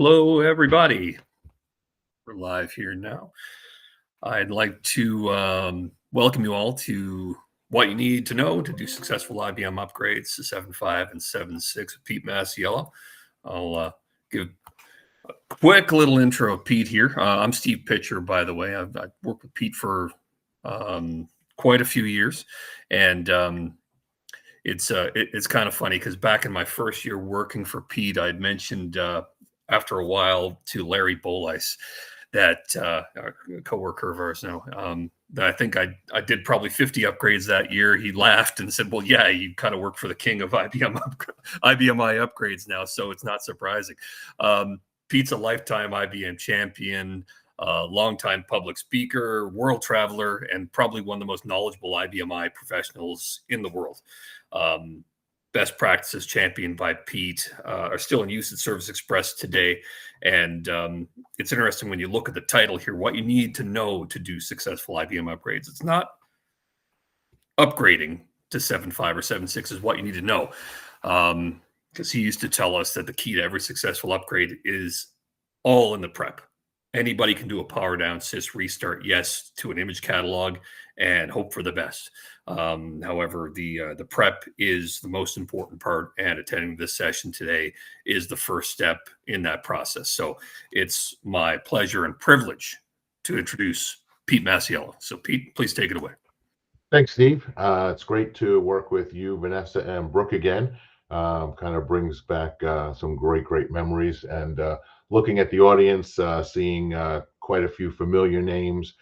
Hello, everybody. We're live here now. I'd like to welcome you all to what you need to know to do successful IBM upgrades to 7.5 and 7.6 with Pete Massiello. I'll give a quick little intro of Pete here. I'm Steve Pitcher, by the way. I've worked with Pete for quite a few years, and it's kind of funny because back in my first year working for Pete, I'd mentioned after a while to Larry Bolice, that a coworker of ours now, that I think I did probably 50 upgrades that year. He laughed and said, well, yeah, you kind of work for the king of IBMI upgrades now, so it's not surprising. Pete's a lifetime IBM champion, longtime public speaker, world traveler, and probably one of the most knowledgeable IBMI professionals in the world. Best practices championed by Pete are still in use at Service Express today. And it's interesting when you look at the title here, what you need to know to do successful IBM upgrades. It's not upgrading to 7.5 or 7.6 is what you need to know. Because he used to tell us that the key to every successful upgrade is all in the prep. Anybody can do a power down, sys, restart, yes, to an image catalog and hope for the best. However, the prep is the most important part, and attending this session today is the first step in that process. So it's my pleasure and privilege to introduce Pete Massiello. So Pete, please take it away. Thanks, Steve. It's great to work with you, Vanessa, and Brooke again. Kind of brings back some great memories, and looking at the audience, seeing quite a few familiar names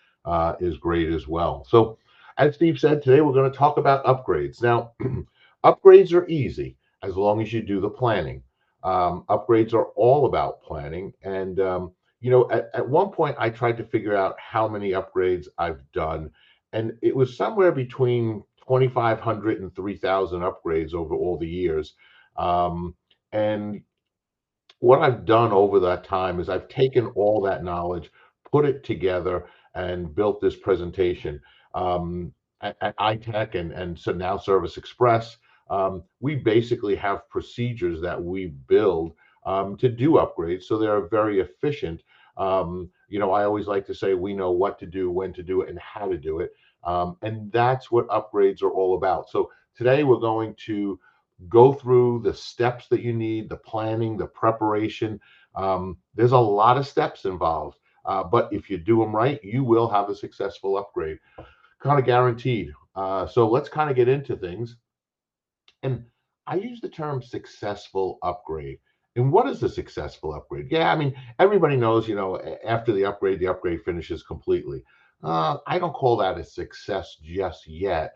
is great as well. So as Steve said, today we're going to talk about upgrades. Now, upgrades are easy as long as you do the planning. Upgrades are all about planning. And, at one point I tried to figure out how many upgrades I've done, and it was somewhere between 2,500 and 3,000 upgrades over all the years. And what I've done over that time is I've taken all that knowledge, put it together, and built this presentation. At iTech and so now Service Express, we basically have procedures that we build to do upgrades, so they're very efficient. I always like to say we know what to do, when to do it, and how to do it. And that's what upgrades are all about. So today we're going to go through the steps that you need, the planning, the preparation. There's a lot of steps involved, but if you do them right, you will have a successful upgrade, kind of guaranteed. So let's kind of get into things. And I use the term successful upgrade. And what is a successful upgrade? Yeah, I mean, everybody knows, after the upgrade finishes completely. I don't call that a success just yet.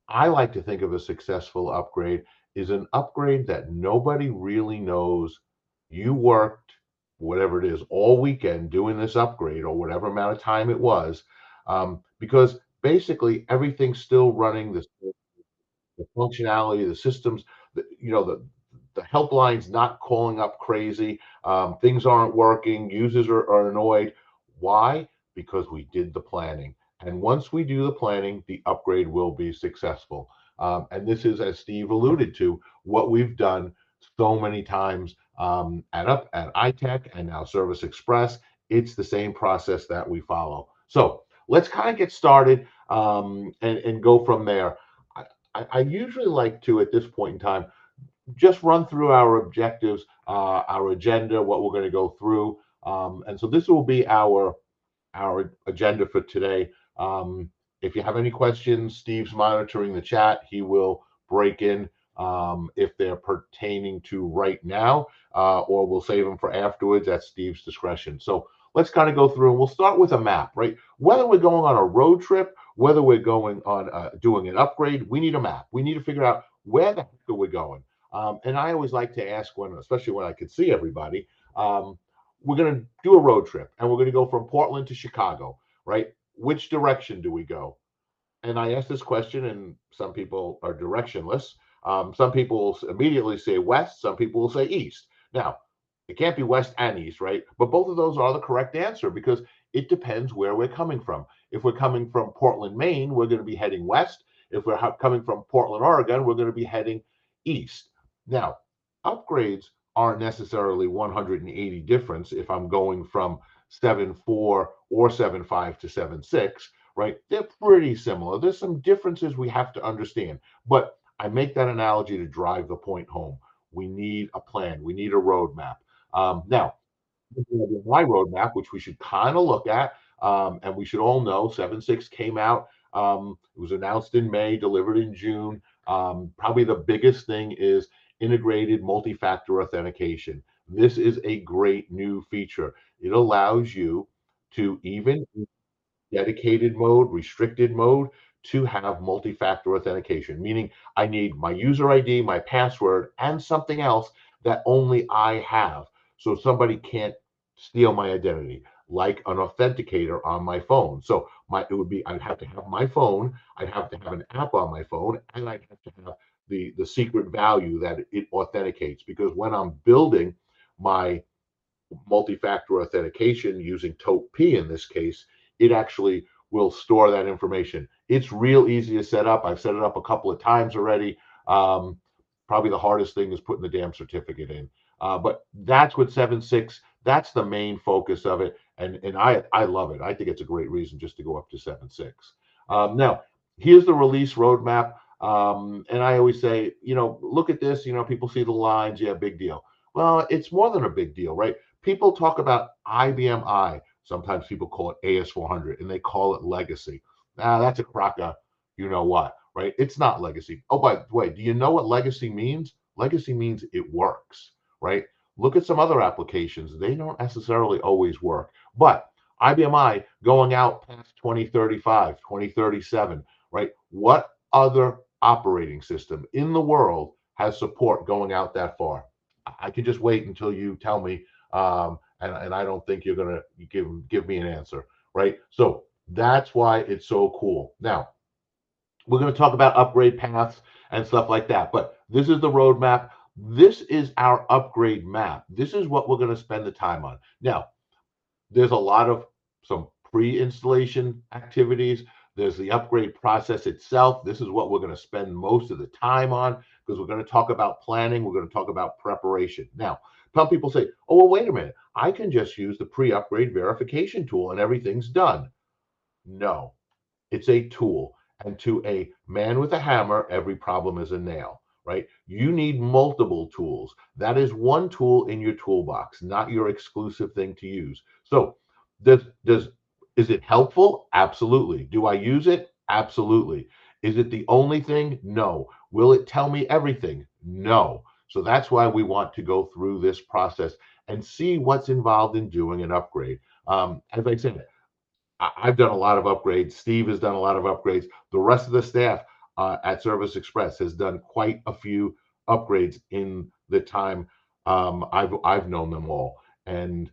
I like to think of a successful upgrade is an upgrade that nobody really knows you worked, whatever it is, all weekend doing this upgrade or whatever amount of time it was, because basically everything's still running, the functionality, the systems, the helpline's not calling up crazy, things aren't working, users are annoyed. Why? Because we did the planning. And once we do the planning, the upgrade will be successful. And this is, as Steve alluded to, what we've done so many times at iTech and now Service Express. It's the same process that we follow. So let's kind of get started and go from there. I usually like to, at this point in time, just run through our objectives, our agenda, what we're going to go through. And so this will be our agenda for today. If you have any questions, Steve's monitoring the chat. He will break in if they're pertaining to right now, or we'll save them for afterwards at Steve's discretion. So let's kind of go through, and we'll start with a map, right? Whether we're going on a road trip, whether we're going on doing an upgrade, we need a map. We need to figure out where the heck are we going. And I always like to ask especially when I can see everybody, we're going to do a road trip, and we're going to go from Portland to Chicago, right? Which direction do we go? And I ask this question, and some people are directionless. Some people will immediately say west. Some people will say east. Now, it can't be west and east, right? But both of those are the correct answer because it depends where we're coming from. If we're coming from Portland, Maine, we're going to be heading west. If we're coming from Portland, Oregon, we're going to be heading east. Now, upgrades aren't necessarily 180 difference if I'm going from 7.4 or 7.5 to 7.6, right? They're pretty similar. There's some differences we have to understand, but I make that analogy to drive the point home. We need a plan. We need a roadmap. Now, my roadmap, which we should kind of look at, and we should all know 7.6 came out. It was announced in May, delivered in June. Probably the biggest thing is integrated multi-factor authentication. This is a great new feature. It allows you to, even dedicated mode, restricted mode, to have multi-factor authentication, meaning I need my user ID, my password, and something else that only I have. So somebody can't steal my identity, like an authenticator on my phone. So it would be, I'd have to have my phone, I'd have to have an app on my phone, and I'd have to have the secret value that it authenticates. Because when I'm building my multi-factor authentication using TOTP in this case, it actually will store that information. It's real easy to set up. I've set it up a couple of times already. Probably the hardest thing is putting the damn certificate in. But that's what 7.6, that's the main focus of it. And I love it. I think it's a great reason just to go up to 7.6. Now, here's the release roadmap. And I always say, look at this, people see the lines, yeah, big deal. Well, it's more than a big deal, right? People talk about IBM I. Sometimes people call it AS400 and they call it legacy. That's a crocker, you know what, right? It's not legacy. Oh, by the way, do you know what legacy means? Legacy means it works, right? Look at some other applications. They don't necessarily always work. But IBM I going out past 2035, 2037, right? What other operating system in the world has support going out that far? I could just wait until you tell me, and I don't think you're gonna give me an answer, right? So that's why it's so cool. Now we're going to talk about upgrade paths and stuff like that, but this is the roadmap. This is our upgrade map. This is what we're going to spend the time on. Now, there's a lot of some pre-installation activities. There's the upgrade process itself. This is what we're going to spend most of the time on, because we're going to talk about planning. We're going to talk about preparation. Now, some people say, oh, well, wait a minute. I can just use the pre-upgrade verification tool and everything's done. No, it's a tool. And to a man with a hammer, every problem is a nail, right? You need multiple tools. That is one tool in your toolbox, not your exclusive thing to use. So is it helpful? Absolutely. Do I use it? Absolutely. Is it the only thing? No. Will it tell me everything? No. So that's why we want to go through this process and see what's involved in doing an upgrade. As I said, I've done a lot of upgrades. Steve has done a lot of upgrades. The rest of the staff at Service Express has done quite a few upgrades in the time I've known them all. And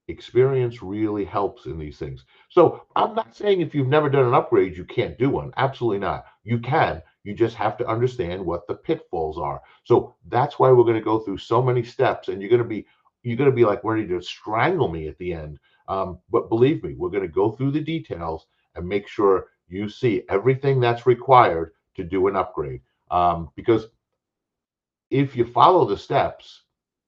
experience really helps in these things. So I'm not saying if you've never done an upgrade, you can't do one. Absolutely not. You can. You just have to understand what the pitfalls are. So that's why we're going to go through so many steps, and you're going to be like ready to strangle me at the end. But believe me, we're going to go through the details and make sure you see everything that's required to do an upgrade. Because if you follow the steps,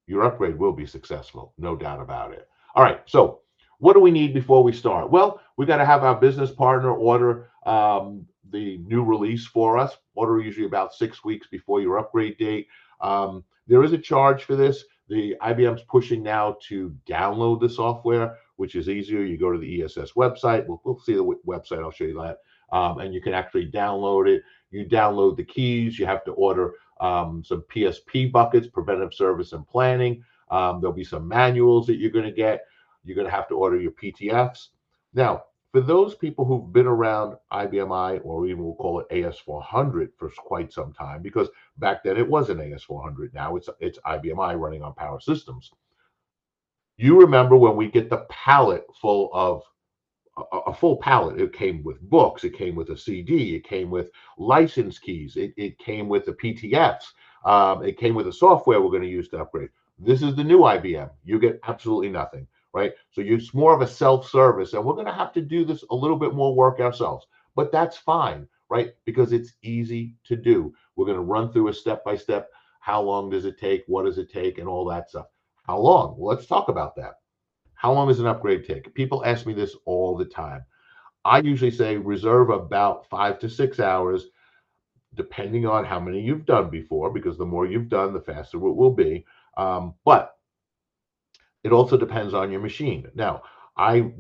your upgrade will be successful, no doubt about it. All right, so what do we need before we start? Well, we got to have our business partner order the new release for us. Order usually about 6 weeks before your upgrade date. There is a charge for this. The IBM's pushing now to download the software, which is easier. You go to the ESS website. We'll see the website. I'll show you that. And you can actually download it. You download the keys. You have to order some PSP buckets, preventive service and planning. There'll be some manuals that you're going to get. You're going to have to order your PTFs. Now, for those people who've been around IBM I, or even we'll call it AS400 for quite some time, because back then it wasn't AS400. Now it's IBM I running on Power Systems. You remember when we get the pallet full of a full pallet. It came with books, it came with a CD, it came with license keys, it came with the PTFs, it came with the software we're going to use to upgrade. This is the new IBM. You get absolutely nothing, right? So it's more of a self-service, and we're going to have to do this a little bit more work ourselves, but that's fine, right? Because it's easy to do. We're going to run through a step-by-step How long does it take? What does it take? And all that stuff. How long? Well, let's talk about that. How long does an upgrade take? People ask me this all the time. I usually say reserve about 5 to 6 hours, depending on how many you've done before, because the more you've done, the faster it will be. But it also depends on your machine. Now, I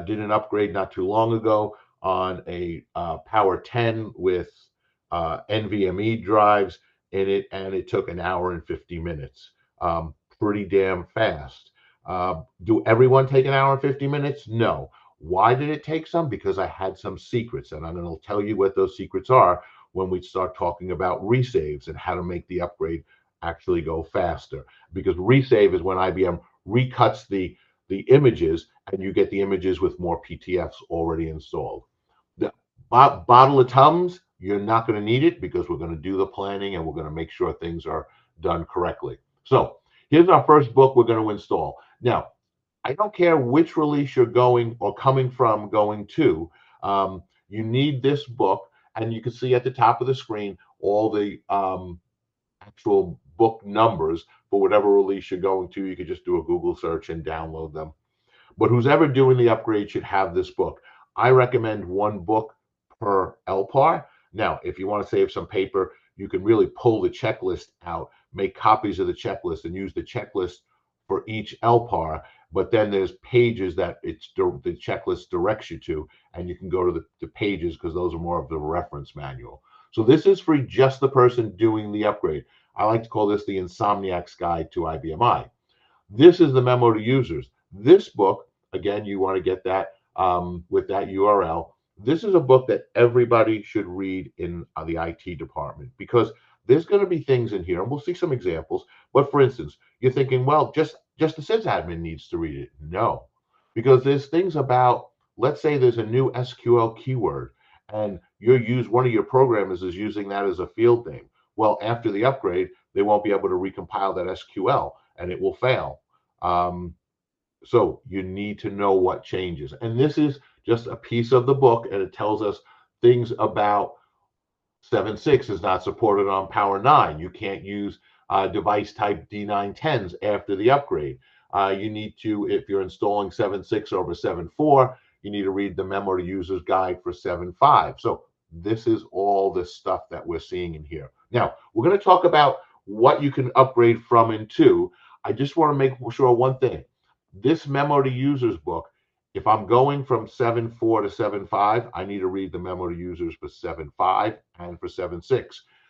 did an upgrade not too long ago on a Power 10 with NVMe drives in it, and it took an hour and 50 minutes. Pretty damn fast. Do everyone take an hour and 50 minutes? No. Why did it take some? Because I had some secrets, and I'm going to tell you what those secrets are when we start talking about resaves and how to make the upgrade actually go faster. Because resave is when IBM recuts the images, and you get the images with more PTFs already installed. The bottle of Tums, you're not going to need it because we're going to do the planning and we're going to make sure things are done correctly. So here's our first book we're going to install. Now, I don't care which release you're going or coming from going to, you need this book, and you can see at the top of the screen all the actual book numbers for whatever release you're going to. You could just do a Google search and download them. But who's ever doing the upgrade should have this book. I recommend one book per LPAR. Now, if you want to save some paper, you can really pull the checklist out, make copies of the checklist, and use the checklist for each LPAR. But then there's pages that the checklist directs you to, and you can go to the pages because those are more of the reference manual. So this is for just the person doing the upgrade. I like to call this the Insomniac's Guide to IBMI. This is the memo to users. This book, again, you want to get that with that URL. This is a book that everybody should read in the IT department because there's going to be things in here, and we'll see some examples. But for instance, you're thinking, well, just the sysadmin needs to read it. No, because there's things about, let's say there's a new SQL keyword, and one of your programmers is using that as a field name. Well, after the upgrade, they won't be able to recompile that SQL, and it will fail. So you need to know what changes. And this is just a piece of the book, and it tells us things about 7.6 is not supported on Power 9. You can't use device type D910s after the upgrade. You need to, if you're installing 7.6 over 7.4, you need to read the memo to users guide for 7.5. So this is all the stuff that we're seeing in here. Now, we're going to talk about what you can upgrade from and to. I just want to make sure one thing. This memo to users book, if I'm going from 7.4 to 7.5, I need to read the memo to users for 7.5 and for 7.6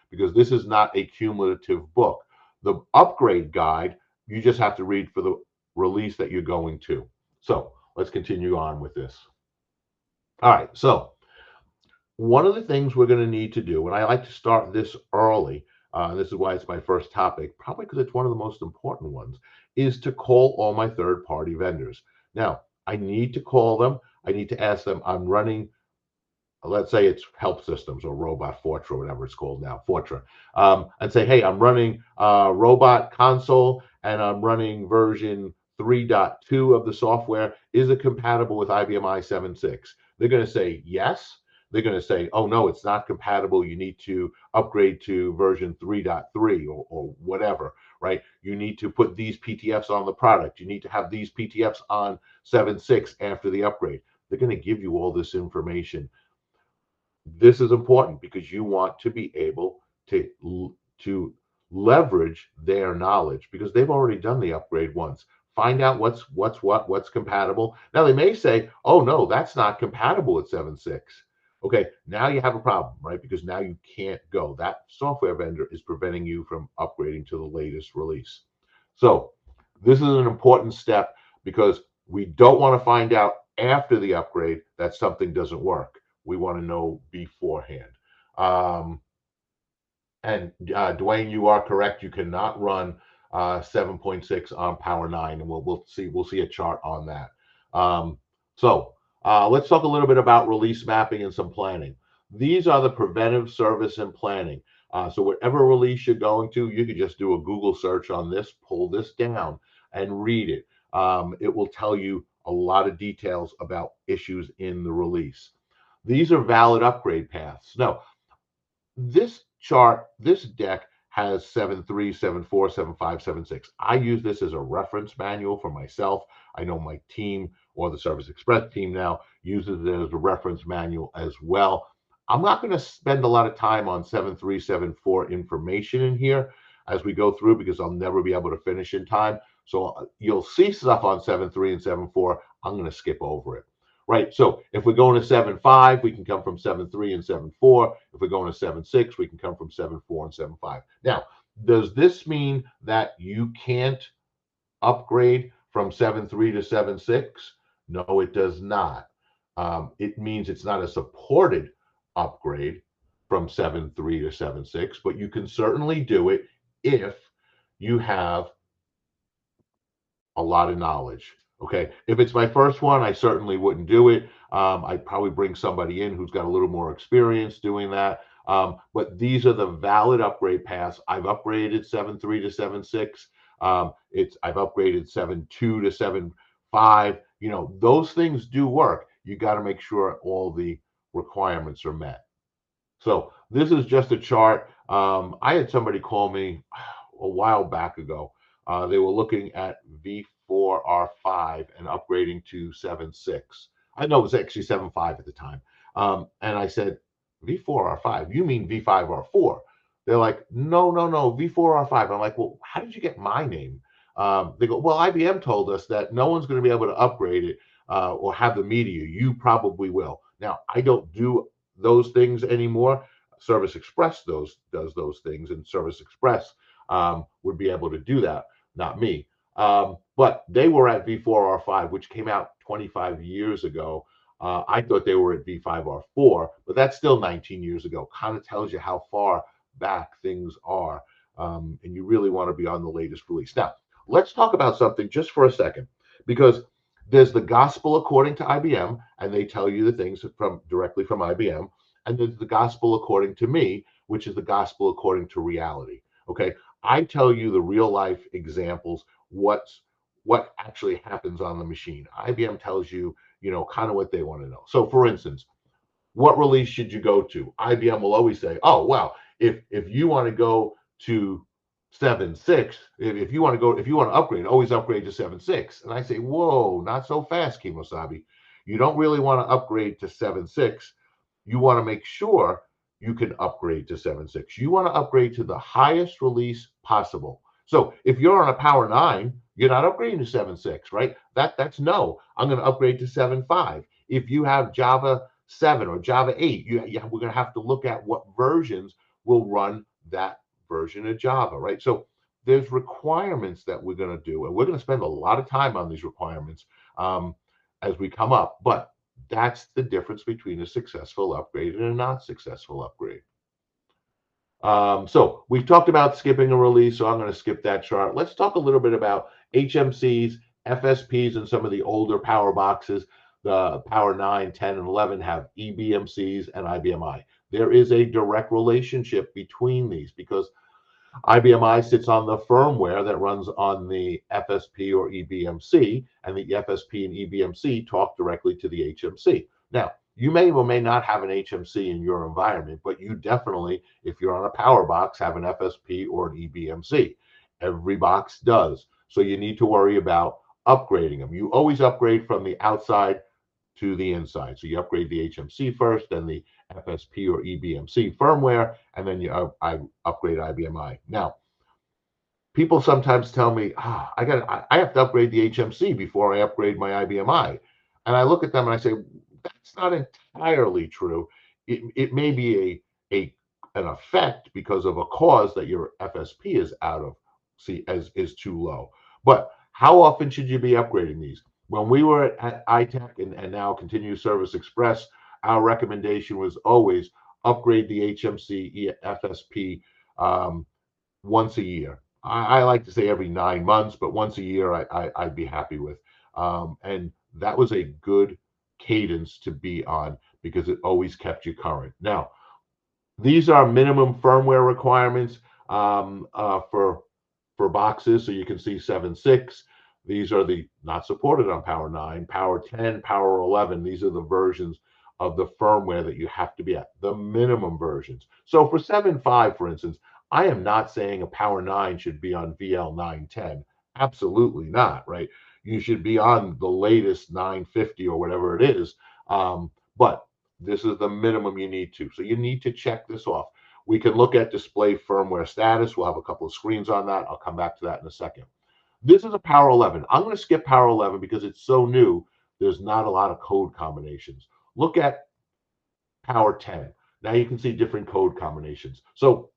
because this is not a cumulative book. The upgrade guide, you just have to read for the release that you're going to. So let's continue on with this. All right, so one of the things we're going to need to do, and I like to start this early, and this is why it's my first topic, probably because it's one of the most important ones, is to call all my third-party vendors. Now, I need to call them. I need to ask them, I'm running, let's say it's Help Systems or Robot Fortra, whatever it's called now, Fortra, and say, hey, I'm running Robot Console, and I'm running version 3.2 of the software. Is it compatible with IBM i7.6? They're going to say yes. They're going to say, oh, no, it's not compatible. You need to upgrade to version 3.3 or whatever, right? You need to put these PTFs on the product. You need to have these PTFs on 7.6 after the upgrade. They're going to give you all this information. This is important because you want to be able to leverage their knowledge because they've already done the upgrade once. Find out what's compatible. Now, they may say, oh, no, that's not compatible with 7.6. Okay, now you have a problem, right? Because now you can't go. That software vendor is preventing you from upgrading to the latest release. So this is an important step because we don't want to find out after the upgrade that something doesn't work. We want to know beforehand. And Dwayne, you are correct. You cannot run 7.6 on Power 9, and we'll see a chart on that. Let's talk a little bit about release mapping and some planning. These are the preventive service and planning. So whatever release you're going to, you can just do a Google search on this, pull this down, and read it. It will tell you a lot of details about issues in the release. These are valid upgrade paths. Now, this chart, this deck has 7.3, 7.4, 7.5, 7.6. I use this as a reference manual for myself. I know my team or the Service Express team now uses it as a reference manual as well. I'm not going to spend a lot of time on 7.3, 7.4 information in here as we go through because I'll never be able to finish in time. So you'll see stuff on 7.3 and 7.4. I'm going to skip over it. Right. So if we're going to 7.5, we can come from 7.3 and 7.4. If we're going to 7.6, we can come from 7.4 and 7.5. Now, does this mean that you can't upgrade from 7.3 to 7.6? No, it does not. It means it's not a supported upgrade from 7.3 to 7.6, but you can certainly do it if you have a lot of knowledge. Okay. If it's my first one, I certainly wouldn't do it. I'd probably bring somebody in who's got a little more experience doing that. But these are the valid upgrade paths. I've upgraded 7.3 to 7.6. I've upgraded 7.2 to 7.5. You know, those things do work. You got to make sure all the requirements are met. So this is just a chart. I had somebody call me a while back ago. They were looking at V4R5 and upgrading to 7.6. I know it was actually 7.5 at the time. And I said, V4R5, you mean V5R4? They're like, no, V4R5. I'm like, well, how did you get my name? They go, well, IBM told us that no one's going to be able to upgrade it or have the media. You probably will. Now, I don't do those things anymore. Service Express does those things, and Service Express would be able to do that, not me. But they were at V4R5, which came out 25 years ago. I thought they were at V5R4, but that's still 19 years ago. Kind of tells you how far back things are, and you really want to be on the latest release. Now, let's talk about something just for a second, because there's the gospel according to IBM, and they tell you the things directly from IBM, and there's the gospel according to me, which is the gospel according to reality. Okay, I tell you the real life examples, what actually happens on the machine. IBM tells you, kind of what they want to know. So, for instance, what release should you go to? IBM will always say, oh, well, if you want to go to 7.6, if you want to upgrade, always upgrade to 7.6. And I say, whoa, not so fast, Kimosabi. You don't really want to upgrade to 7.6. You want to make sure you can upgrade to 7.6. You want to upgrade to the highest release possible. So if you're on a Power 9, you're not upgrading to 7.6, right? That's no. I'm going to upgrade to 7.5. If you have Java 7 or Java 8, we're going to have to look at what versions will run that version of Java, right? So there's requirements that we're going to do, and we're going to spend a lot of time on these requirements as we come up. But that's the difference between a successful upgrade and a not successful upgrade. So we've talked about skipping a release, so I'm going to skip that chart. Let's talk a little bit about HMCs, FSPs, and some of the older power boxes. The Power 9, 10, and 11 have EBMCs and IBMI. There is a direct relationship between these because IBMI sits on the firmware that runs on the FSP or EBMC, and the FSP and EBMC talk directly to the HMC. Now, you may or may not have an HMC in your environment, but you definitely, if you're on a power box, have an FSP or an EBMC. Every box does. So you need to worry about upgrading them. You always upgrade from the outside to the inside. So you upgrade the HMC first, then the FSP or EBMC firmware, and then I upgrade IBMI. Now, people sometimes tell me, I have to upgrade the HMC before I upgrade my IBMI. And I look at them and I say, that's not entirely true. It may be an effect because of a cause that your FSP is out of, is too low. But how often should you be upgrading these? When we were at iTech and now Continuous Service Express, our recommendation was always upgrade the HMC FSP once a year. I like to say every 9 months, but once a year I'd be happy with. And that was a good cadence to be on because it always kept you current. Now, these are minimum firmware requirements for boxes. So you can see 7.6. These are the not supported on Power 9, Power 10, Power 11. These are the versions of the firmware that you have to be at, the minimum versions. So for 7.5, for instance, I am not saying a Power 9 should be on VL 910. Absolutely not, right? You should be on the latest 950 or whatever it is. But this is the minimum you need to. So you need to check this off. We can look at display firmware status. We'll have a couple of screens on that. I'll come back to that in a second. This is a Power 11. I'm going to skip Power 11 because it's so new. There's not a lot of code combinations. Look at Power 10. Now you can see different code combinations. So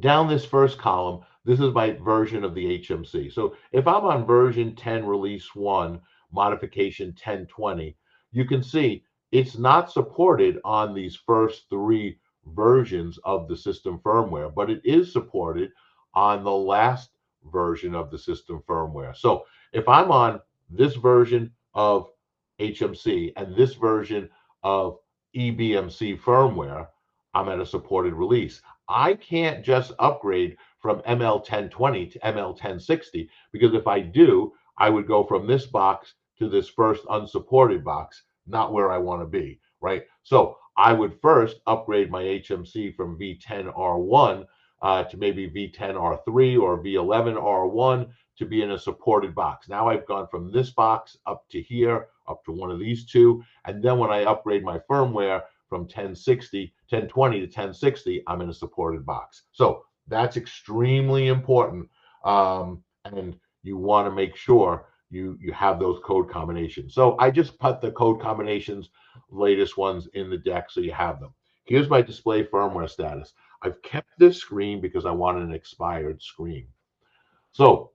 down this first column, this is my version of the HMC. So if I'm on version 10 release 1, modification 1020, you can see it's not supported on these first 3 versions of the system firmware, but it is supported on the last version of the system firmware. So if I'm on this version of HMC and this version of EBMC firmware, I'm at a supported release. I can't just upgrade from ML1020 to ML1060 because if I do, I would go from this box to this first unsupported box, not where I want to be, right? So I would first upgrade my HMC from V10R1 to maybe V10R3 or V11R1 to be in a supported box. Now I've gone from this box up to here, up to one of these two, and then when I upgrade my firmware from 1020 to 1060, I'm in a supported box. So that's extremely important, and you want to make sure you have those code combinations. So I just put the code combinations, latest ones in the deck so you have them. Here's my display firmware status. I've kept this screen because I want an expired screen. So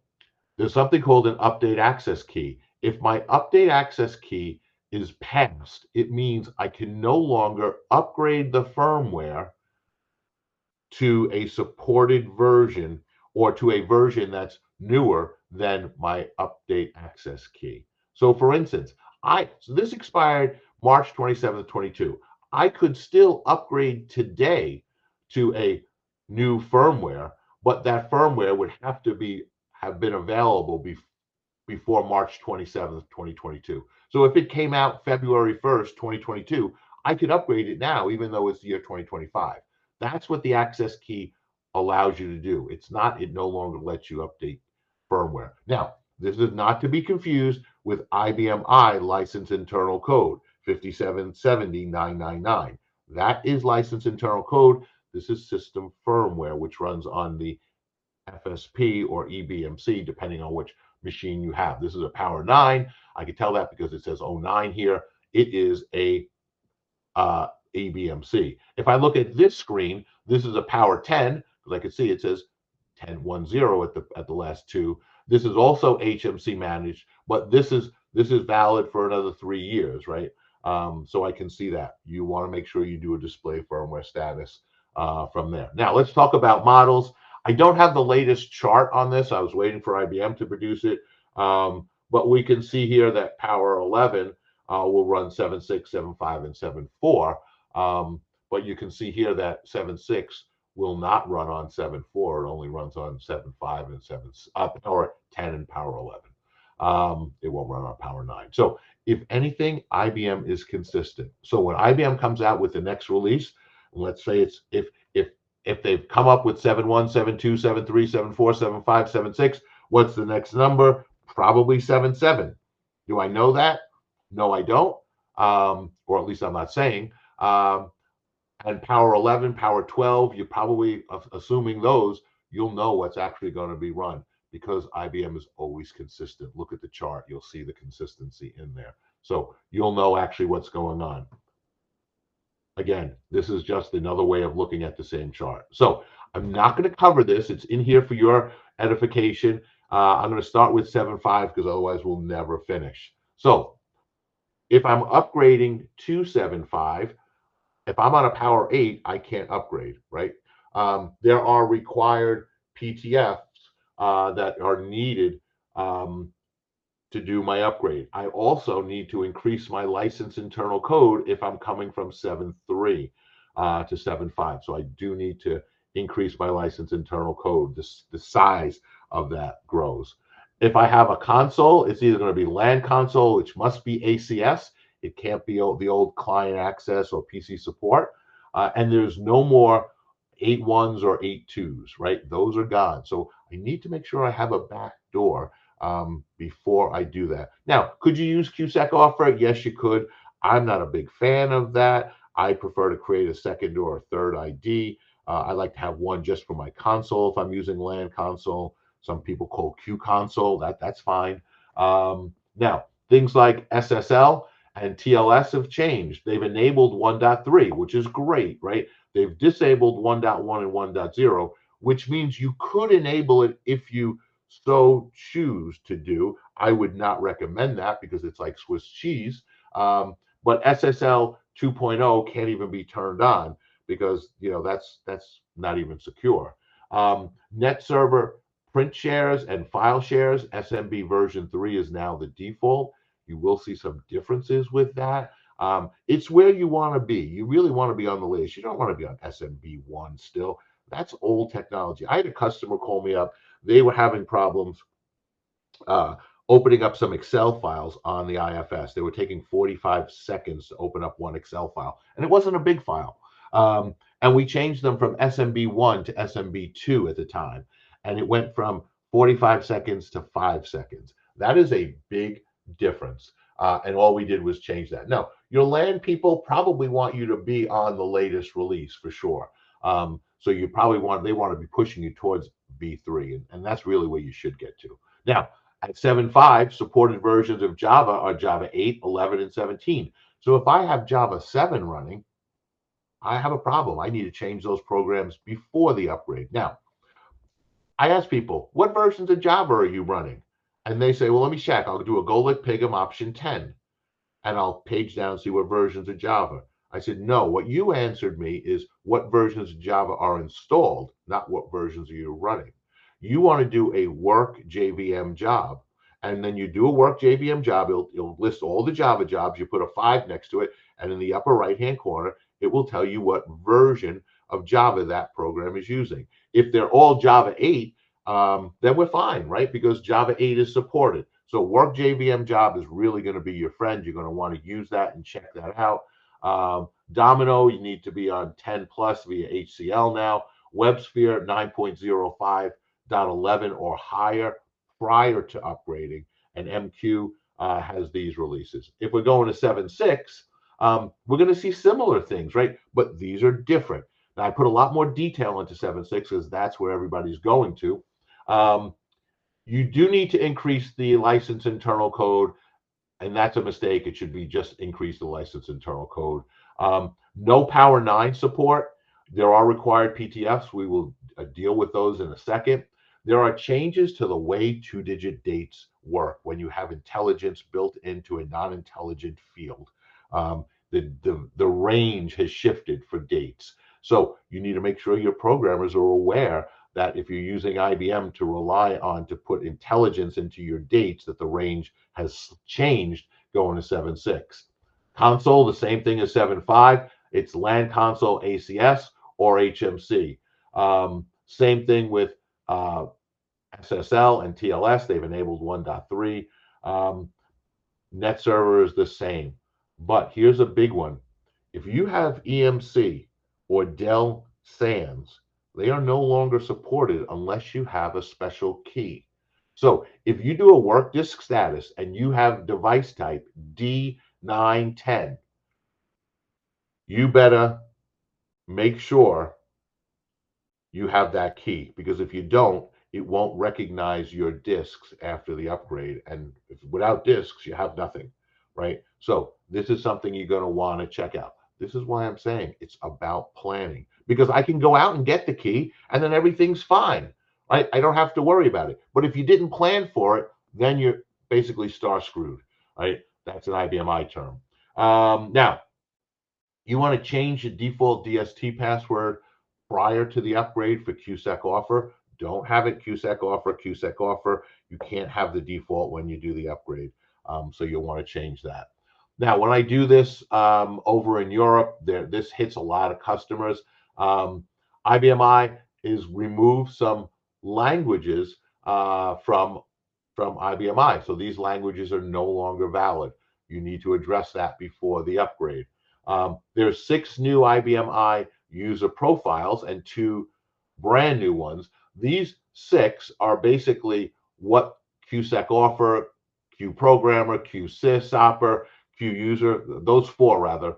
there's something called an update access key. If my update access key is passed, it means I can no longer upgrade the firmware to a supported version or to a version that's newer than my update access key. So for instance, so this expired March 27th, 22. I could still upgrade today to a new firmware, but that firmware would have to have been available before March 27th, 2022. So if it came out February 1st, 2022, I could upgrade it now, even though it's the year 2025. That's what the access key allows you to do. It no longer lets you update firmware. Now, this is not to be confused with IBM I license internal code 5770999. That is license internal code. This is system firmware, which runs on the FSP or EBMC, depending on which machine you have. This is a Power 9. I can tell that because it says 09 here. It is a EBMC. If I look at this screen, this is a Power 10, because I can see it says 1010 at the last two. This is also HMC managed, but this is valid for another 3 years, right? So I can see that. You want to make sure you do a display firmware status from there. Now let's talk about models. I don't have the latest chart on this. I was waiting for IBM to produce it. But we can see here that Power 11 will run 7.6, 7.5, and 7.4. But you can see here that 7.6 will not run on 7.4. It only runs on 7.5 and Power 10 and Power 11. It won't run on Power 9. So if anything, IBM is consistent. So when IBM comes out with the next release, let's say it's if they've come up with 7.1, 7.2, 7.3, 7.4, 7.5, 7.6, what's the next number? Probably 7.7. Do I know that? No, I don't. Or at least I'm not saying. And Power 11, Power 12, you're probably assuming those, you'll know what's actually going to be run because IBM is always consistent. Look at the chart. You'll see the consistency in there. So you'll know actually what's going on. Again, this is just another way of looking at the same chart. So I'm not going to cover this. It's in here for your edification. I'm going to start with 7.5 because otherwise we'll never finish. So if I'm upgrading to 7.5, if I'm on a Power 8, I can't upgrade, right? There are required PTFs that are needed to do my upgrade. I also need to increase my license internal code if I'm coming from 7.3 to 7.5. So I do need to increase my license internal code. The size of that grows. If I have a console, it's either going to be LAN console, which must be ACS. It can't be the old client access or PC support. And there's no more 8 ones or 8 twos, right? Those are gone. So I need to make sure I have a back door before I do that. Now, could you use QSEC offer? Yes, you could. I'm not a big fan of that. I prefer to create a second or a third ID. I like to have one just for my console if I'm using LAN console. Some people call Q console. That's fine. Now, things like SSL and TLS have changed. They've enabled 1.3, which is great, right? They've disabled 1.1 and 1.0, which means you could enable it if you so choose to do. I would not recommend that because it's like Swiss cheese. But SSL 2.0 can't even be turned on because that's not even secure. Net server print shares and file shares, SMB version 3 is now the default. You will see some differences with that. It's where you want to be. You really want to be on the latest. You don't want to be on SMB 1 still. That's old technology. I had a customer call me up. They were having problems uh, opening up some Excel files on the IFS. They were taking 45 seconds to open up one Excel file, and it wasn't a big file. And we changed them from SMB1 to SMB2 at the time, and it went from 45 seconds to 5 seconds. That is a big difference. And all we did was change that. Now, your LAN people probably want you to be on the latest release for sure. So you probably they want to be pushing you towards V3, and that's really where you should get to. Now, at 7.5, supported versions of Java are Java 8, 11, and 17. So if I have Java 7 running, I have a problem. I need to change those programs before the upgrade. Now, I ask people, what versions of Java are you running? And they say, well, let me check. I'll do a Golik Pigum option 10. And I'll page down and see what versions of Java. I said, no, what you answered me is what versions of Java are installed, not what versions are you running. You want to do a work JVM job. And then you do a work JVM job. It'll list all the Java jobs. You put a 5 next to it. And in the upper right-hand corner, it will tell you what version of Java that program is using. If they're all Java 8, then we're fine, right? Because Java 8 is supported. So work JVM job is really going to be your friend. You're going to want to use that and check that out. Domino, you need to be on 10 plus via HCL now. WebSphere 9.05.11 or higher prior to upgrading. And MQ has these releases. If we're going to 7.6, we're going to see similar things, right? But these are different. Now, I put a lot more detail into 7.6 because that's where everybody's going to. You do need to increase the license internal code, and that's a mistake. It should be just increase the license internal code. No Power 9 support. There are required PTFs. We will deal with those in a second. There are changes to the way 2-digit dates work when you have intelligence built into a non-intelligent field. The range has shifted for dates. So you need to make sure your programmers are aware that if you're using IBM to rely on to put intelligence into your dates, that the range has changed going to 7.6. Console, the same thing as 7.5. It's LAN console ACS or HMC. Same thing with SSL and TLS. They've enabled 1.3. Net server is the same. But here's a big one. If you have EMC or Dell SANS, they are no longer supported unless you have a special key. So if you do a work disk status and you have device type D910, you better make sure you have that key, because if you don't, it won't recognize your disks after the upgrade. And without disks, you have nothing, right? So this is something you're going to want to check out. This is why I'm saying it's about planning, because I can go out and get the key and then everything's fine, right? I don't have to worry about it. But if you didn't plan for it, then you're basically star screwed, right? That's an IBMI term. Now, you want to change the default DST password prior to the upgrade for QSEC offer. Don't have it QSEC offer, QSEC offer. You can't have the default when you do the upgrade. So you'll want to change that. Now, when I do this over in Europe, this hits a lot of customers. IBMI is remove some languages from IBMI. So these languages are no longer valid. You need to address that before the upgrade. There's 6 new IBMI user profiles and 2 brand new ones. These 6 are basically what QSec offer, Q programmer, Q sys opper, Q user, those 4 rather.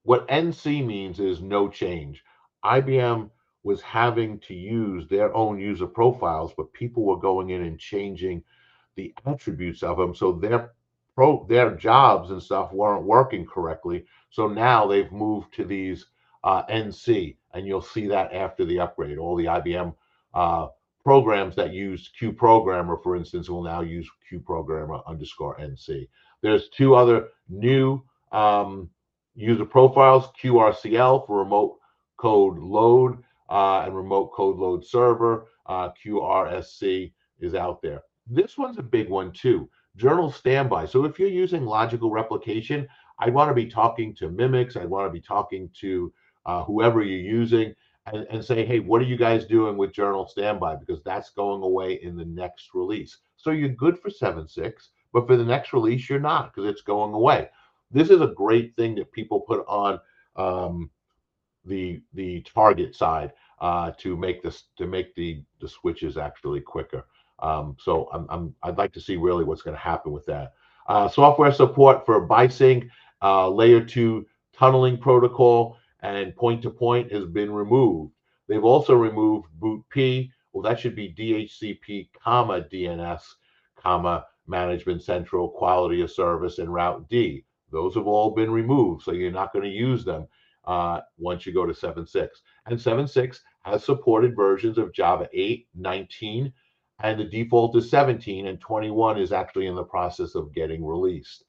What NC means is no change. IBM was having to use their own user profiles, but people were going in and changing the attributes of them, so their jobs and stuff weren't working correctly. So now they've moved to these NC, and you'll see that after the upgrade. All the IBM programs that use Q Programmer, for instance, will now use Q Programmer _ NC. There's 2 other new user profiles: QRCL for remote code load and remote code load server. QRSC is out there. This one's a big one too. Journal standby. So if you're using logical replication, I want to be talking to Mimics. I want to be talking to whoever you're using and say, hey, what are you guys doing with journal standby? Because that's going away in the next release. So you're good for 7.6, but for the next release, you're not, because it's going away. This is a great thing that people put on the target side to make the switches actually quicker. So I'd like to see really what's going to happen with that. Software support for BiSync, layer 2 tunneling protocol, and point-to-point has been removed. They've also removed boot P. Well, that should be DHCP, DNS, Management Central, Quality of Service, and Route D. Those have all been removed, so you're not going to use them once you go to 7.6. And 7.6 has supported versions of Java 8, 19, and the default is 17, and 21 is actually in the process of getting released.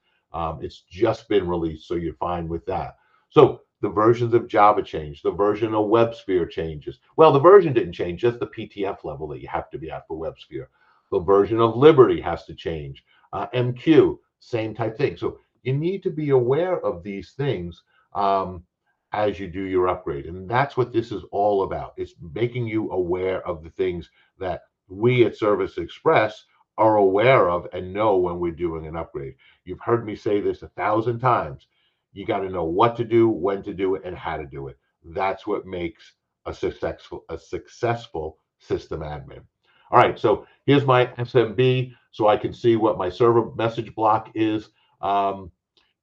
It's just been released, so you're fine with that. So the versions of Java change, the version of WebSphere changes. Well, the version didn't change, just the PTF level that you have to be at for WebSphere. The version of Liberty has to change. MQ, same type thing. So you need to be aware of these things as you do your upgrade. And that's what this is all about. It's making you aware of the things that we at Service Express are aware of and know when we're doing an upgrade. You've heard me say this 1,000 times. You got to know what to do, when to do it, and how to do it. That's what makes a successful system admin. All right, so here's my SMB so I can see what my server message block is.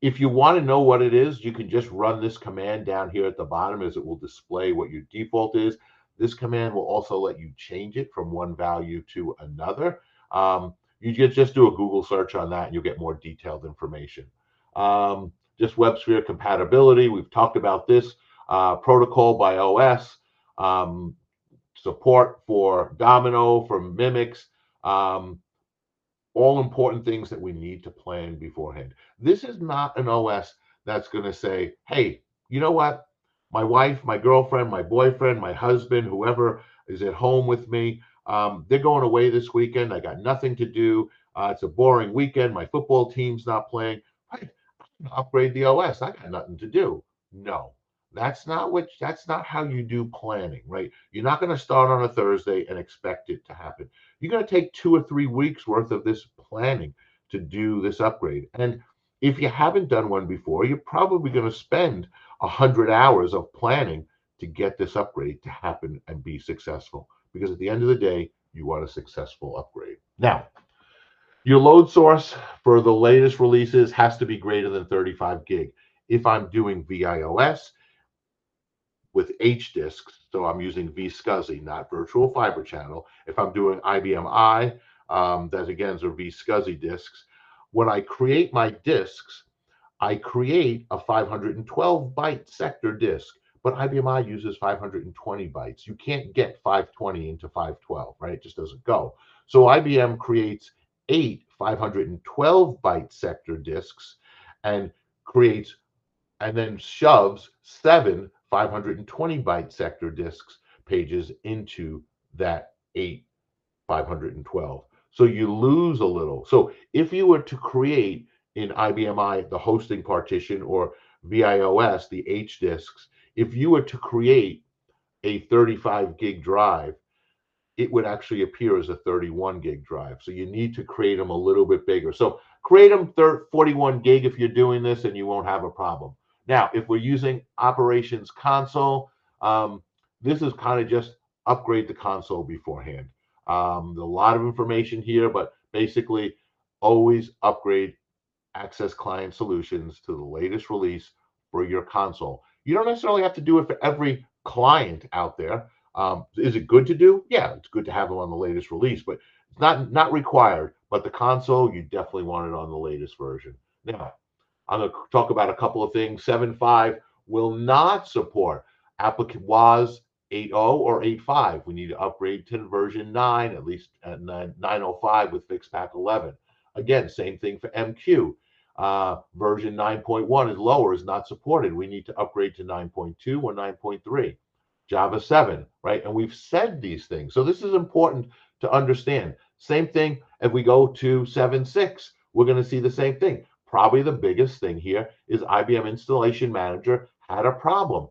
If you want to know what it is, you can just run this command down here at the bottom, as it will display what your default is. This command will also let you change it from one value to another. You just do a Google search on that and you'll get more detailed information. Just WebSphere compatibility. We've talked about this. Protocol by OS. Support for Domino, for Mimics. All important things that we need to plan beforehand. This is not an OS that's going to say, hey, you know what? My wife, my girlfriend, my boyfriend, my husband, whoever is at home with me, they're going away this weekend. I got nothing to do. It's a boring weekend. My football team's not playing. Right. Upgrade the OS. I got nothing to do. No, that's not how you do planning, right? You're not going to start on a Thursday and expect it to happen. You're going to take 2 or 3 weeks worth of this planning to do this upgrade. And if you haven't done one before, you're probably going to spend 100 hours of planning to get this upgrade to happen and be successful. Because at the end of the day, you want a successful upgrade. Now, your load source for the latest releases has to be greater than 35 gig. If I'm doing VIOS with H disks, so I'm using vSCSI, not virtual fiber channel. If I'm doing IBM I, that again are vSCSI disks. When I create my disks, I create a 512 byte sector disk, but IBM I uses 520 bytes. You can't get 520 into 512, right? It just doesn't go. So IBM creates 8 512 byte sector disks and then shoves 7 520 byte sector disks pages into that 8 512. So you lose a little. So if you were to create in IBM I the hosting partition, or VIOS the H disks, if you were to create a 35 gig drive, it would actually appear as a 31 gig drive. So you need to create them a little bit bigger. So create them 41 gig if you're doing this, and you won't have a problem. Now, if we're using Operations Console, this is kind of just upgrade the console beforehand. There's a lot of information here, but basically always upgrade Access Client Solutions to the latest release for your console. You don't necessarily have to do it for every client out there. Is it good to do? Yeah, it's good to have them on the latest release, but it's not required. But the console, you definitely want it on the latest version. Now, I'm going to talk about a couple of things. 7.5 will not support was 8.0 or 8.5. We need to upgrade to version 9, at least at 9.05 with FixPack 11. Again, same thing for MQ. Version 9.1 is lower, is not supported. We need to upgrade to 9.2 or 9.3. Java 7, right? And we've said these things. So this is important to understand. Same thing if we go to 7.6, we're going to see the same thing. Probably the biggest thing here is IBM Installation Manager had a problem.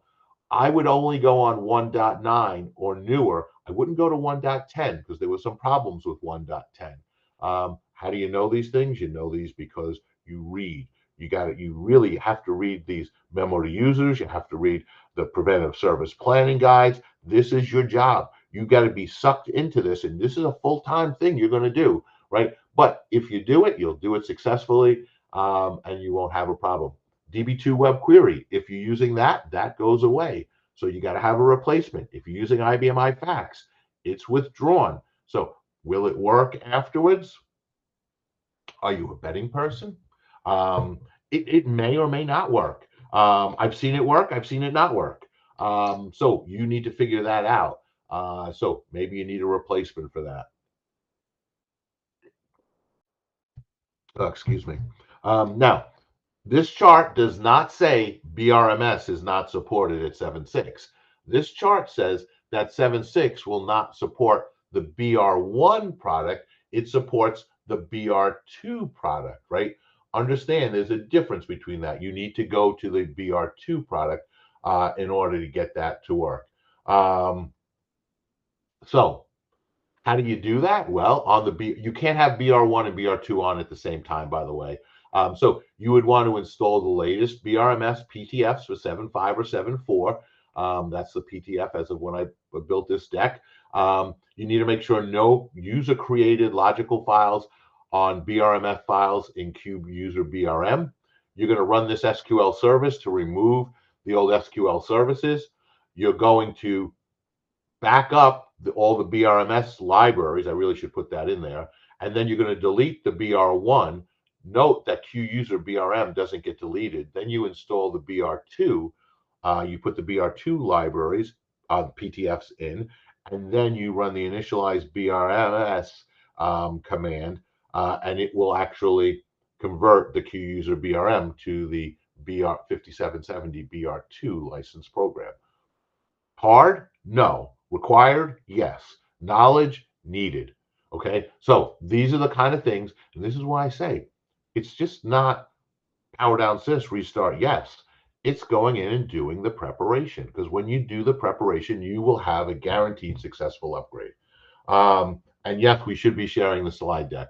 I would only go on 1.9 or newer. I wouldn't go to 1.10 because there were some problems with 1.10. How do you know these things? You know these because you read. You really have to read these memo to users. You have to read the preventive service planning guides. This is your job. You got to be sucked into this, and this is a full-time thing you're going to do, right? But if you do it, you'll do it successfully, and you won't have a problem. DB2 Web Query, if you're using that, that goes away. So you got to have a replacement. If you're using IBM iFax, it's withdrawn. So will it work afterwards? Are you a betting person? It may or may not work. I've seen it work. I've seen it not work. So you need to figure that out. So maybe you need a replacement for that. Oh, excuse me. Now, this chart does not say BRMS is not supported at 7.6. This chart says that 7.6 will not support the BR1 product. It supports the BR2 product, right? Understand there's a difference between that. You need to go to the BR2 product in order to get that to work. So how do you do that? Well, on the you can't have BR1 and BR2 on at the same time, by the way. So you would want to install the latest BRMS PTFs for 7.5 or 7.4. That's the PTF as of when I built this deck. You need to make sure no user-created logical files on BRMF files in Cube User BRM. You're going to run this SQL service to remove the old SQL services. You're going to back up all the BRMS libraries. I really should put that in there. And then you're going to delete the BR1. Note that Q User BRM doesn't get deleted. Then you install the BR2. You put the BR2 libraries, PTFs in, and then you run the initialize BRMS command, and it will actually convert the Q User BRM to the BR 5770 BR2 license program. Hard? No. Required? Yes. Knowledge? Needed. Okay, so these are the kind of things, and this is why I say it's just not power down sys restart. Yes, it's going in and doing the preparation, because when you do the preparation, you will have a guaranteed successful upgrade. And yes, we should be sharing the slide deck.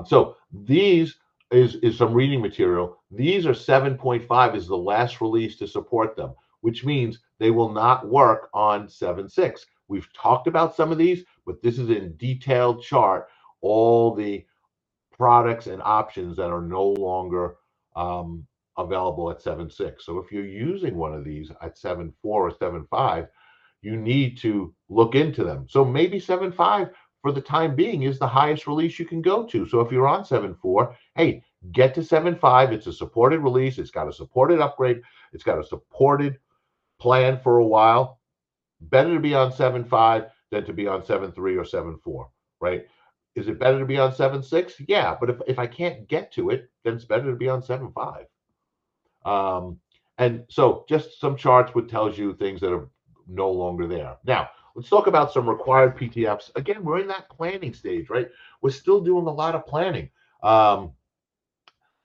So these is some reading material. These are 7.5 is the last release to support them, which means they will not work on 7.6. We've talked about some of these, but this is in detailed chart, all the products and options that are no longer available at 7.6. So if you're using one of these at 7.4 or 7.5, you need to look into them. So maybe 7.5 for the time being is the highest release you can go to. So if you're on 7.4, hey, get to 7.5. It's a supported release. It's got a supported upgrade. It's got a supported plan for a while. Better to be on 7.5 than to be on 7.3 or 7.4, right? Is it better to be on 7.6? Yeah, but if I can't get to it, then it's better to be on 7.5. And so just some charts would tells you things that are no longer there. Now, let's talk about some required PTFs. Again, we're in that planning stage, right? We're still doing a lot of planning.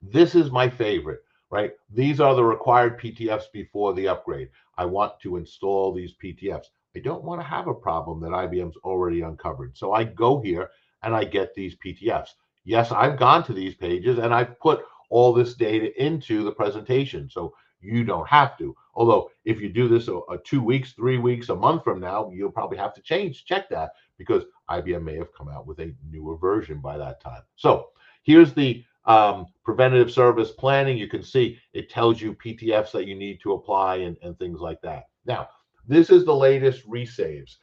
This is my favorite, right? These are the required PTFs before the upgrade. I want to install these PTFs. I don't want to have a problem that IBM's already uncovered. So I go here and I get these PTFs. Yes, I've gone to these pages and I've put all this data into the presentation. So You don't have to. Although if you do this 2 weeks, 3 weeks, a month from now, you'll probably have to check that, because IBM may have come out with a newer version by that time. So here's the preventative service planning. You can see it tells you PTFs that you need to apply and things like that. Now, this is the latest resaves.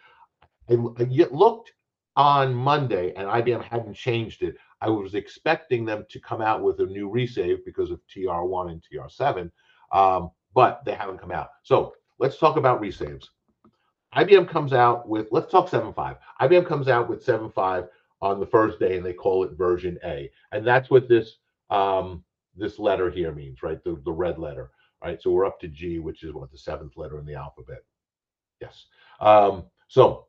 I looked on Monday and IBM hadn't changed it. I was expecting them to come out with a new resave because of TR1 and TR7, but they haven't come out. So let's talk about resaves. IBM comes out with, let's talk 7.5. IBM comes out with 7.5 on the first day, and they call it version A. And that's what this this letter here means, right? The red letter, right? So we're up to G, which is what, the seventh letter in the alphabet. Yes. So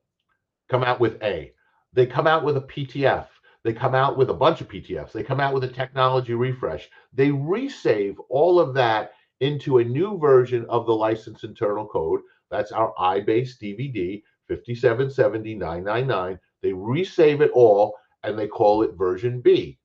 come out with A. They come out with a PTF. They come out with a bunch of PTFs. They come out with a technology refresh. They resave all of that into a new version of the license internal code. That's our iBase DVD 5770999. They resave it all and they call it version B.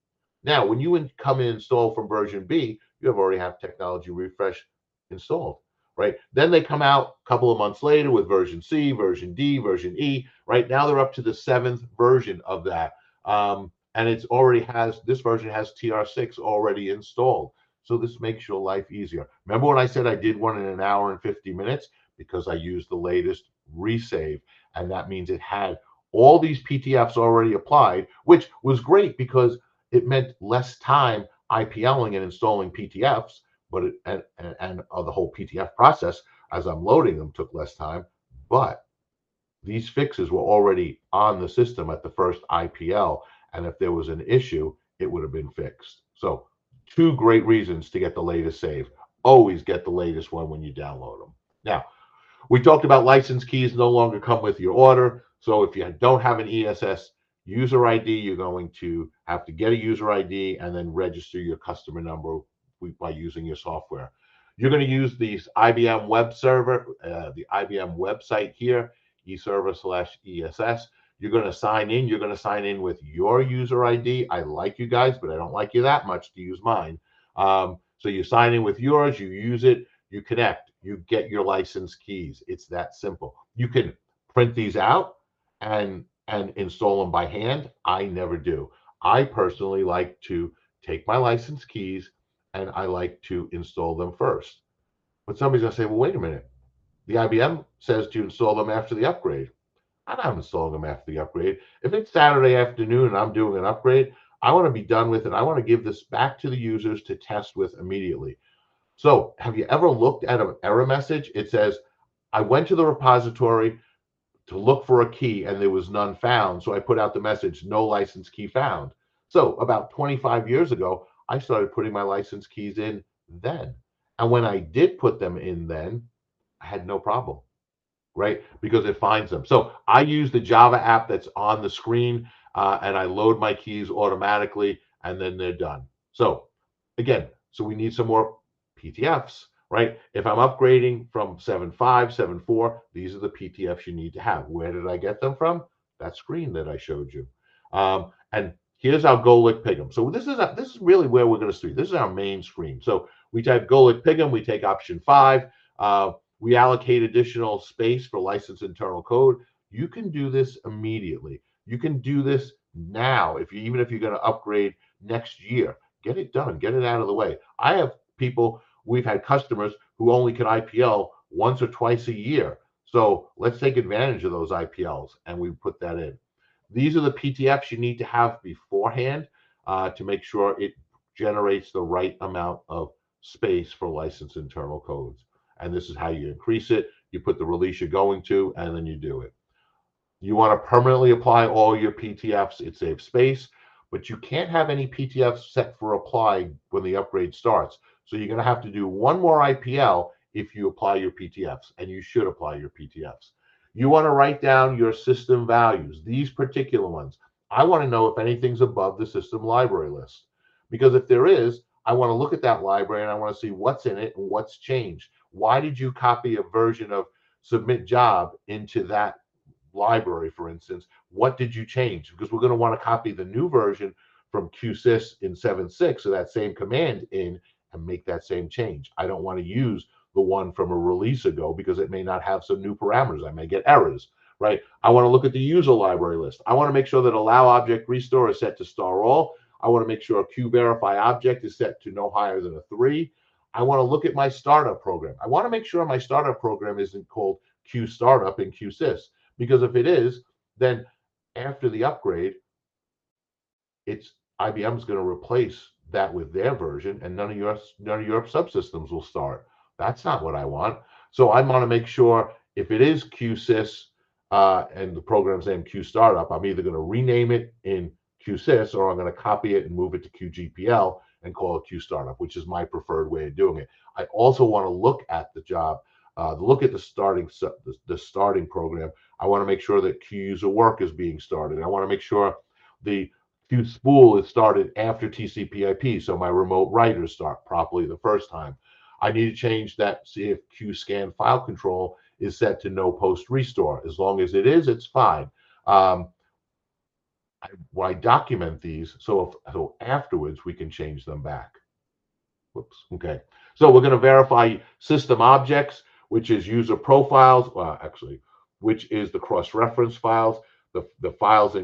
Now, when you come and install from version B, you already have technology refresh installed, right? Then they come out a couple of months later with version C, version D, version E. Right now, they're up to the 7th version of that. And it's already has, this version has TR6 already installed. So this makes your life easier. Remember when I said I did one in an hour and 50 minutes? Because I used the latest resave. And that means it had all these PTFs already applied, which was great because it meant less time IPLing and installing PTFs, but the whole PTF process as I'm loading them took less time. But these fixes were already on the system at the first IPL, and if there was an issue, it would have been fixed. So 2 great reasons to get the latest save. Always get the latest one when you download them. Now, we talked about license keys no longer come with your order. So if you don't have an ESS user ID, you're going to have to get a user ID and then register your customer number by using your software. You're going to use these IBM web server, the IBM website here, eserver/ESS. You're going to sign in. You're going to sign in with your user ID. I like you guys, but I don't like you that much to use mine. So you sign in with yours, you use it, you connect, you get your license keys. It's that simple. You can print these out and install them by hand. I never do. I personally like to take my license keys and I like to install them first. But somebody's going to say, well, wait a minute. The IBM says to install them after the upgrade. I'm not installing them after the upgrade. If it's Saturday afternoon and I'm doing an upgrade, I want to be done with it. I want to give this back to the users to test with immediately. So have you ever looked at an error message? It says, I went to the repository to look for a key and there was none found. So I put out the message, no license key found. So about 25 years ago, I started putting my license keys in then. And when I did put them in then, I had no problem, right? Because it finds them. So I use the Java app that's on the screen and I load my keys automatically and then they're done. So again, so we need some more PTFs, right? If I'm upgrading from 7.5, 7.4, these are the PTFs you need to have. Where did I get them from? That screen that I showed you. And here's our go lick pick 'em. So this is really where we're going to see. This is our main screen. So we type go lick pick 'em. We take option 5. We allocate additional space for license internal code. You can do this immediately. You can do this now. Even if you're going to upgrade next year, get it done. Get it out of the way. I have people. We've had customers who only can IPL once or twice a year. So let's take advantage of those IPLs and we put that in. These are the PTFs you need to have beforehand to make sure it generates the right amount of space for license internal codes. And this is how you increase it. You put the release you're going to, and then you do it. You want to permanently apply all your PTFs. It saves space, but you can't have any PTFs set for apply when the upgrade starts. So you're going to have to do one more IPL if you apply your PTFs, and you should apply your PTFs. You want to write down your system values, these particular ones. I want to know if anything's above the system library list, because if there is, I want to look at that library and I want to see what's in it and what's changed. Why did you copy a version of submit job into that library, for instance? What did you change? Because we're going to want to copy the new version from QSys in 7.6, so that same command in, and make that same change. I don't want to use the one from a release ago because it may not have some new parameters. I may get errors, right? I want to look at the user library list. I want to make sure that allow object restore is set to star all. I want to make sure Q verify object is set to no higher than a 3. I want to look at my startup program. I want to make sure my startup program isn't called Q startup and Q sys, because if it is, then after the upgrade, it's IBM's going to replace that with their version, and none of your subsystems will start. That's not what I want. So I want to make sure if it is QSys and the program's name Q Startup, I'm either going to rename it in QSys or I'm going to copy it and move it to QGPL and call it Q Startup, which is my preferred way of doing it. I also want to look at the job, look at the starting program. I want to make sure that Q user work is being started. I want to make sure the Q spool is started after TCP/IP, so my remote writers start properly the first time. I need to change that, see if Q scan file control is set to no post restore. As long as it is, it's fine. I document these so afterwards we can change them back. Whoops. Okay. So we're going to verify system objects, which is user profiles, which is the cross-reference files, the files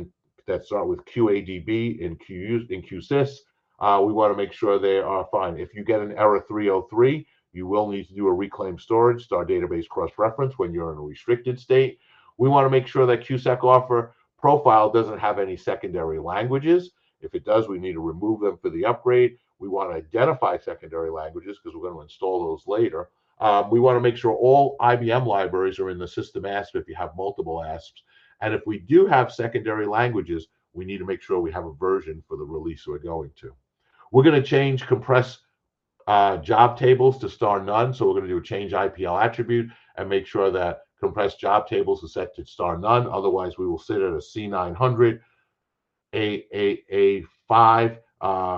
that start with QADB in QSys. We want to make sure they are fine. If you get an error 303, you will need to do a reclaim storage, star database cross-reference when you're in a restricted state. We want to make sure that QSec offer profile doesn't have any secondary languages. If it does, we need to remove them for the upgrade. We want to identify secondary languages because we're going to install those later. We want to make sure all IBM libraries are in the system ASP if you have multiple ASPs. And if we do have secondary languages, we need to make sure we have a version for the release we're going to. We're going to change compress job tables to star none. So we're going to do a change IPL attribute and make sure that compressed job tables are set to star none. Otherwise, we will sit at a C900, A5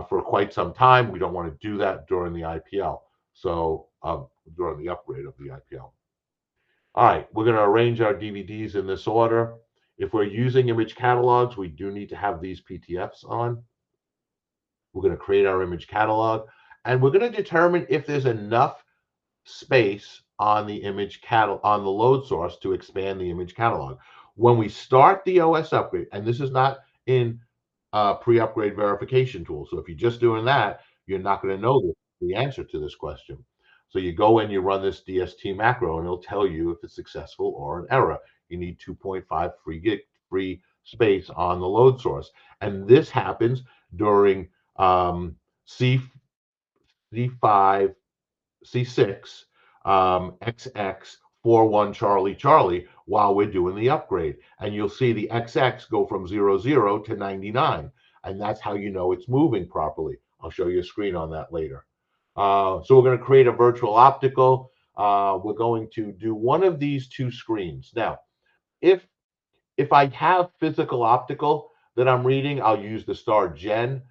for quite some time. We don't want to do that during the IPL. So during the upgrade of the IPL. All right, we're going to arrange our DVDs in this order. If we're using image catalogs, we do need to have these PTFs on. We're going to create our image catalog, and we're going to determine if there's enough space on the image catalog, on the load source, to expand the image catalog. When we start the OS upgrade, and this is not in pre-upgrade verification tool, so if you're just doing that, you're not going to know the answer to this question. So you go in, you run this DST macro, and it'll tell you if it's successful or an error. You need 2.5 free space on the load source. And this happens during C5, C6, XX, 41 Charlie Charlie while we're doing the upgrade. And you'll see the XX go from 00 to 99. And that's how you know it's moving properly. I'll show you a screen on that later. So we're going to create a virtual optical. We're going to do one of these two screens. Now, if I have physical optical that I'm reading, I'll use the star gen.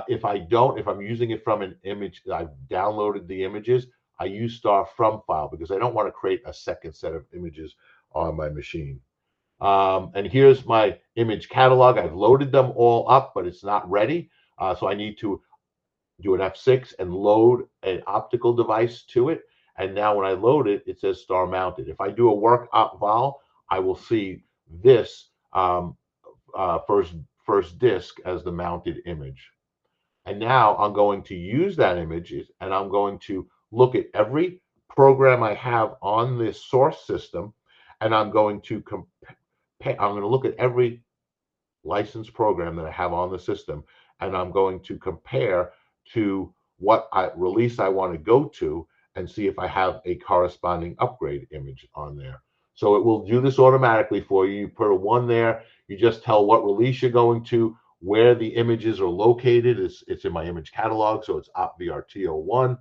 If I don't, if I'm using it from an image, I've downloaded the images, I use star from file because I don't want to create a second set of images on my machine. And here's my image catalog. I've loaded them all up, but it's not ready. So I need to do an F6 and load an optical device to it. And now when I load it, it says star mounted. If I do a work op vol, I will see this first disk as the mounted image. And now I'm going to use that image, and I'm going to look at every program I have on this source system, and I'm going to look at every licensed program that I have on the system, and I'm going to compare to what release I want to go to and see if I have a corresponding upgrade image on there. So it will do this automatically for you. You put a 1 there. You just tell what release you're going to, where the images are located. It's in my image catalog, so it's OpVRT01.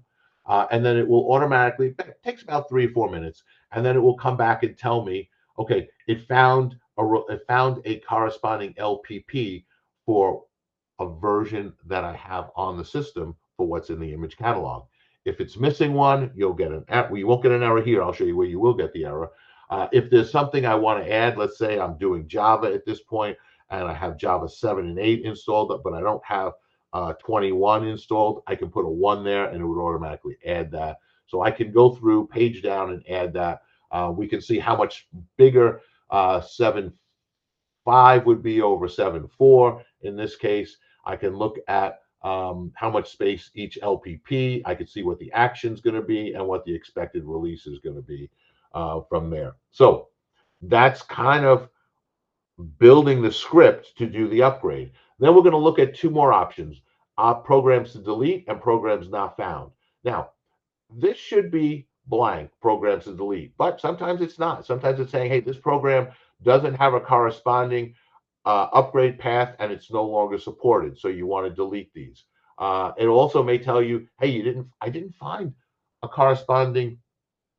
And then it will automatically, it takes about 3 or 4 minutes, and then it will come back and tell me, okay, it found a corresponding LPP for a version that I have on the system for what's in the image catalog. If it's missing one, you'll get an error. You won't get an error here. I'll show you where you will get the error. If there's something I want to add, let's say I'm doing Java at this point, and I have Java 7 and 8 installed, but I don't have 21 installed, I can put a 1 there, and it would automatically add that. So I can go through, page down, and add that. We can see how much bigger 7.5 would be over 7.4 in this case. I can look at how much space each LPP. I can see what the action is going to be and what the expected release is going to be from there. So that's kind of building the script to do the upgrade. Then we're going to look at two more options, programs to delete and programs not found. Now, this should be blank, programs to delete, but sometimes it's not. Sometimes it's saying, hey, this program doesn't have a corresponding upgrade path and it's no longer supported, so you want to delete these. It also may tell you, hey, I didn't find a corresponding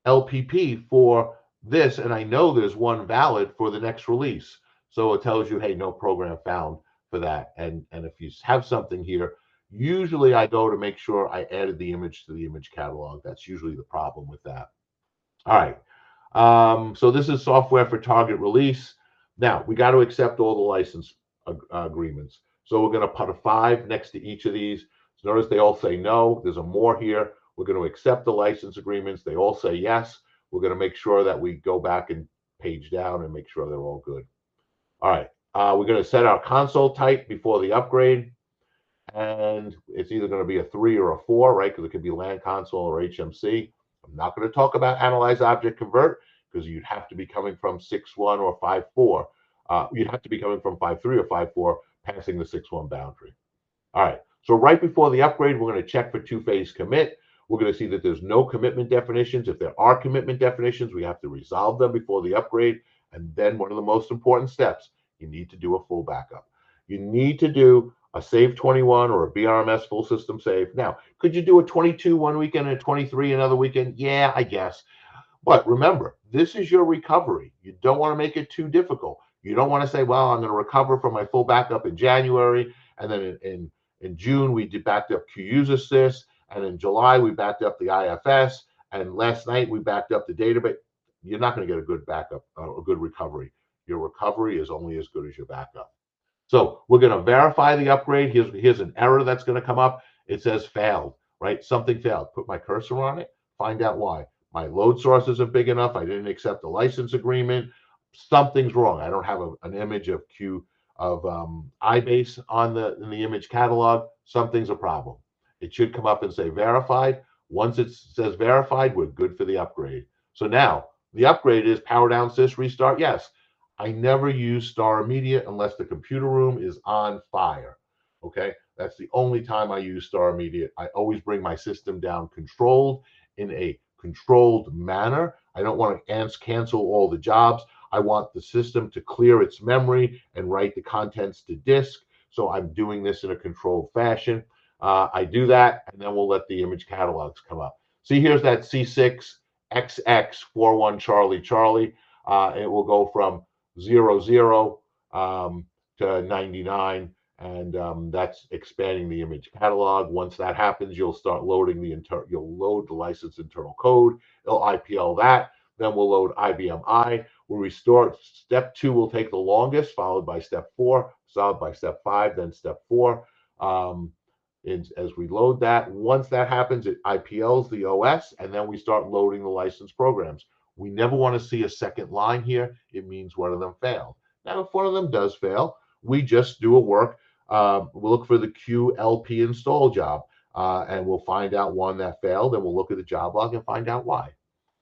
LPP for this, and I know there's one valid for the next release. So it tells you, hey, no program found for that. And if you have something here, usually I go to make sure I added the image to the image catalog. That's usually the problem with that. All right. So this is software for target release. Now, we got to accept all the license agreements. So we're going to put a 5 next to each of these. So notice they all say no. There's a more here. We're going to accept the license agreements. They all say yes. We're going to make sure that we go back and page down and make sure they're all good. All right. We're going to set our console type before the upgrade. And it's either going to be a 3 or a 4, right? Because it could be LAN console or HMC. I'm not going to talk about analyze object convert because you'd have to be coming from 6.1 or 5.4. You'd have to be coming from 5.3 or 5.4, passing the 6.1 boundary. All right. So right before the upgrade, we're going to check for two-phase commit. We're going to see that there's no commitment definitions. If there are commitment definitions, we have to resolve them before the upgrade. And then one of the most important steps, you need to do a full backup. You need to do a save 21 or a BRMS full system save. Now, could you do a 22 one weekend and a 23 another weekend? Yeah, I guess. But remember, this is your recovery. You don't want to make it too difficult. You don't want to say, well, I'm going to recover from my full backup in January, and then in June we backed up QUsasys, and in July we backed up the IFS, and last night we backed up the database. You're not going to get a good backup, a good recovery. Your recovery is only as good as your backup. So we're going to verify the upgrade. Here's an error that's going to come up. It says failed, right? Something failed. Put my cursor on it, find out why. My load source isn't big enough. I didn't accept the license agreement. Something's wrong. I don't have an image of IBase in the image catalog. Something's a problem. It should come up and say verified. Once it says verified, we're good for the upgrade. So now the upgrade is power down, sys, restart. Yes. I never use star immediate unless the computer room is on fire. Okay, that's the only time I use star immediate. I always bring my system down controlled in a controlled manner. I don't want to cancel all the jobs. I want the system to clear its memory and write the contents to disk. So I'm doing this in a controlled fashion. I do that, and then we'll let the image catalogs come up. See, here's that C6XX41 Charlie Charlie. It will go from 00 to 99, and that's expanding the image catalog. Once that happens, you'll start loading you'll load the license internal code. It'll IPL that. Then we'll load IBM I. We'll restore. Step 2 will take the longest, followed by step 4, followed by step 5, then step 4. As we load that, once that happens, it IPLs the OS, and then we start loading the license programs. We never want to see a second line here. It means one of them failed. Now, if one of them does fail, we just do a work. We'll look for the QLP install job, and we'll find out one that failed, and we'll look at the job log and find out why.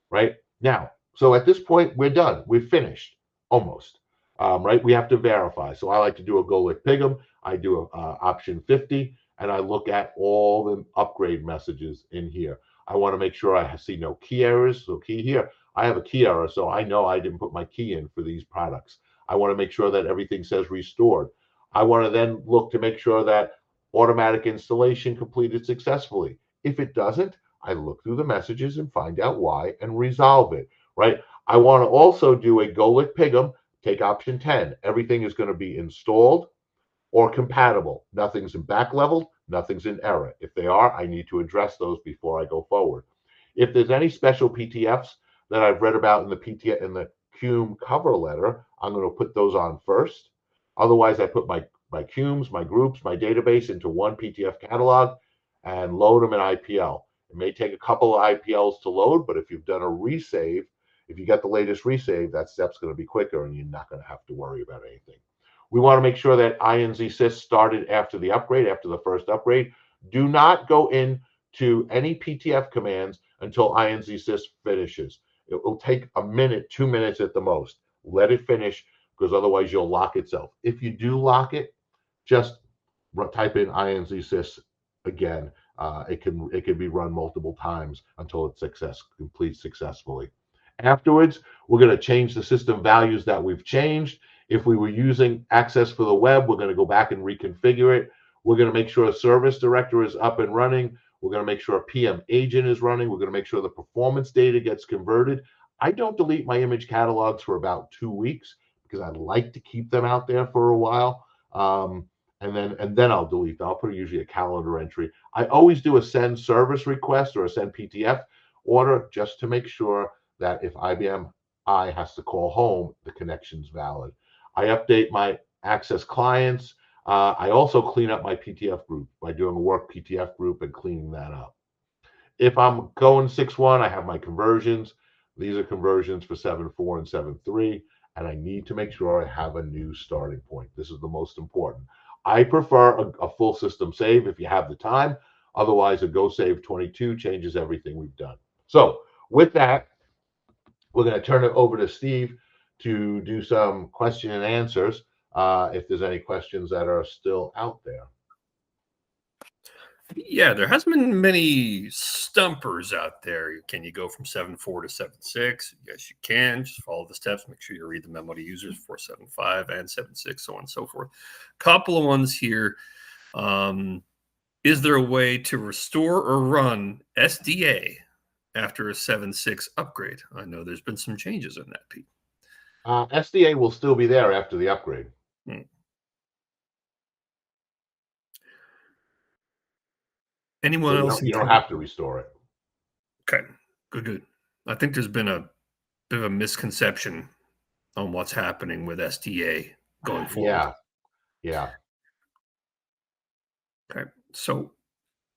Right now, so at this point, we're done. We've finished almost. Right, we have to verify. So I like to do a go lick pig'em. I do a option 50, and I look at all the upgrade messages in here. I want to make sure I see no key errors. So key here. I have a key error, so I know I didn't put my key in for these products. I want to make sure that everything says restored. I want to then look to make sure that automatic installation completed successfully. If it doesn't, I look through the messages and find out why and resolve it, right? I want to also do a go lick pig'em, take option 10. Everything is going to be installed or compatible. Nothing's in back leveled, nothing's in error. If they are, I need to address those before I go forward. If there's any special PTFs that I've read about in the CUME cover letter, I'm going to put those on first. Otherwise, I put my CUMEs, my groups, my database into one PTF catalog and load them in IPL. It may take a couple of IPLs to load, but if you've done a resave, if you get the latest resave, that step's going to be quicker and you're not going to have to worry about anything. We want to make sure that INZ-sys started after the upgrade, after the first upgrade. Do not go into any PTF commands until INZ-sys finishes. It will take a minute, 2 minutes at the most. Let it finish, because otherwise you'll lock itself. If you do lock it, just type in INZ-sys again. It can be run multiple times until it completes successfully. Afterwards, we're going to change the system values that we've changed. If we were using access for the web, we're going to go back and reconfigure it. We're going to make sure a service director is up and running. We're going to make sure a PM agent is running. We're going to make sure the performance data gets converted. I don't delete my image catalogs for about 2 weeks because I like to keep them out there for a while. And then I'll delete them. I'll put usually a calendar entry. I always do a send service request or a send PTF order just to make sure that if IBM I has to call home, the connection's valid. I update my access clients. I also clean up my PTF group by doing a work PTF group and cleaning that up. If I'm going 6.1, I have my conversions. These are conversions for 7.4 and 7.3, and I need to make sure I have a new starting point. This is the most important. I prefer a full system save if you have the time. Otherwise, a go save 22 changes everything we've done. So with that, we're going to turn it over to Steve to do some question and answers if there's any questions that are still out there. Yeah, there hasn't been many stumpers out there. Can you go from 7.4 to 7.6? Yes, you can. Just follow the steps. Make sure you read the memo to users for 7.5 and 7.6, so on and so forth. Couple of ones here. Is there a way to restore or run SDA after a 7.6 upgrade? I know there's been some changes in that, Pete. SDA will still be there after the upgrade. Anyone else? You don't have to restore it. Okay, good. I think there's been a bit of a misconception on what's happening with SDA going forward. Yeah. Okay, so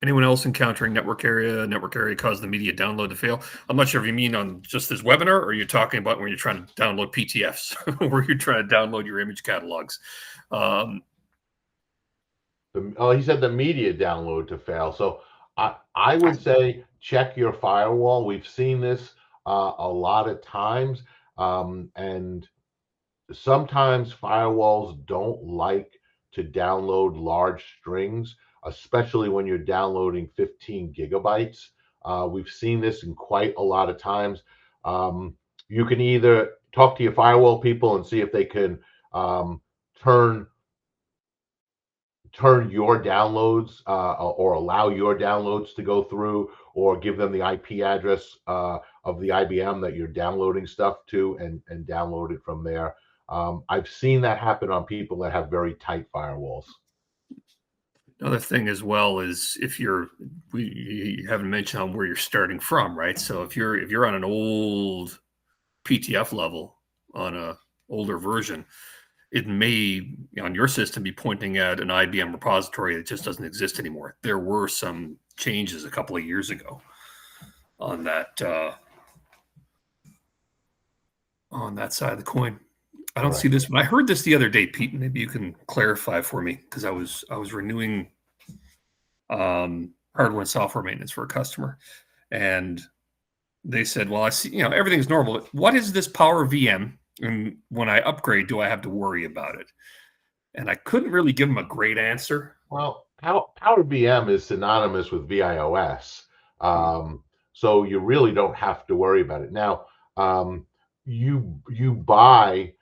anyone else encountering network area caused the media download to fail? I'm not sure if you mean on just this webinar, or you're talking about when you're trying to download PTFs, where you're trying to download your image catalogs. He said the media download to fail. So I would say check your firewall. We've seen this a lot of times, and sometimes firewalls don't like to download large strings, especially when you're downloading 15 gigabytes. We've seen this in quite a lot of times. You can either talk to your firewall people and see if they can turn your downloads or allow your downloads to go through, or give them the IP address of the IBM that you're downloading stuff to and download it from there. I've seen that happen on people that have very tight firewalls. Another thing as well is if you haven't mentioned on where you're starting from, right? So if you're on an old PTF level on a older version, it may on your system be pointing at an IBM repository that just doesn't exist anymore. There were some changes a couple of years ago on that side of the coin. I don't see this, but I heard this the other day, Pete. Maybe you can clarify for me, because I was renewing hardware and software maintenance for a customer, and they said, "Well, I see, everything's normal. But what is this Power VM? And when I upgrade, do I have to worry about it?" And I couldn't really give them a great answer. Well, Power VM is synonymous with VIOS, so you really don't have to worry about it. Now, you buy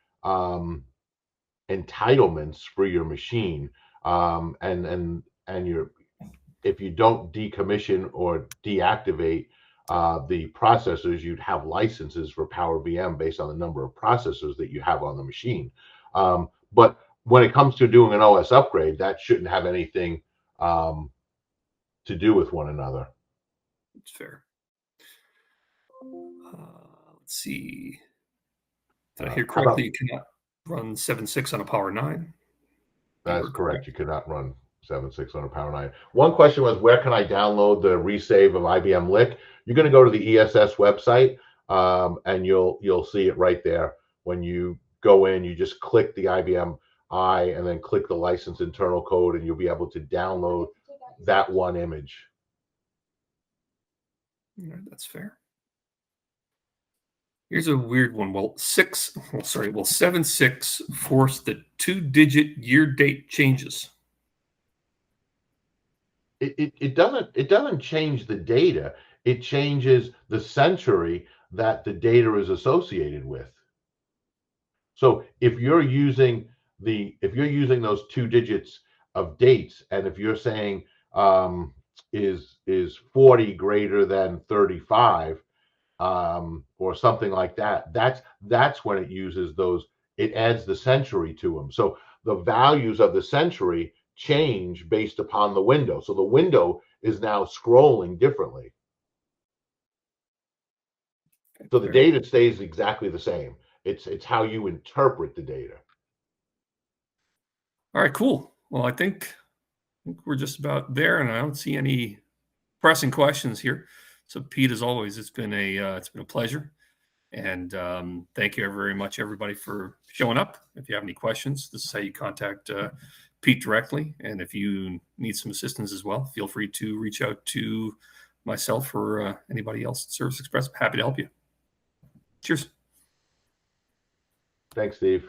entitlements for your machine, and if you don't decommission or deactivate the processors, you'd have licenses for Power VM based on the number of processors that you have on the machine. But when it comes to doing an OS upgrade, that shouldn't have anything to do with one another. It's fair. Let's see. Did I hear correctly? You cannot run 7.6 on a Power 9? That's correct. You cannot run 7600 Power 9. One question was, where can I download the resave of IBM Lick? You're going to go to the ESS website, and you'll see it right there. When you go in, you just click the IBM I and then click the license internal code, and you'll be able to download that one image. All right, that's fair. Here's a weird one. Will 7/6 force the 2-digit year date changes? It doesn't change the data. It changes the century that the data is associated with. So if you're using those 2 digits of dates, and if you're saying is 40 greater than 35, or something like that, that's when it uses those. It adds the century to them. So the values of the century change based upon the window. So the window is now scrolling differently. So the data stays exactly the same. It's how you interpret the data. All right, cool. Well, I think we're just about there, and I don't see any pressing questions here. So, Pete, as always, it's been a pleasure, and thank you very much, everybody, for showing up. If you have any questions, this is how you contact Pete directly, and if you need some assistance as well, feel free to reach out to myself or anybody else at Service Express. I'm happy to help you. Cheers. Thanks, Steve.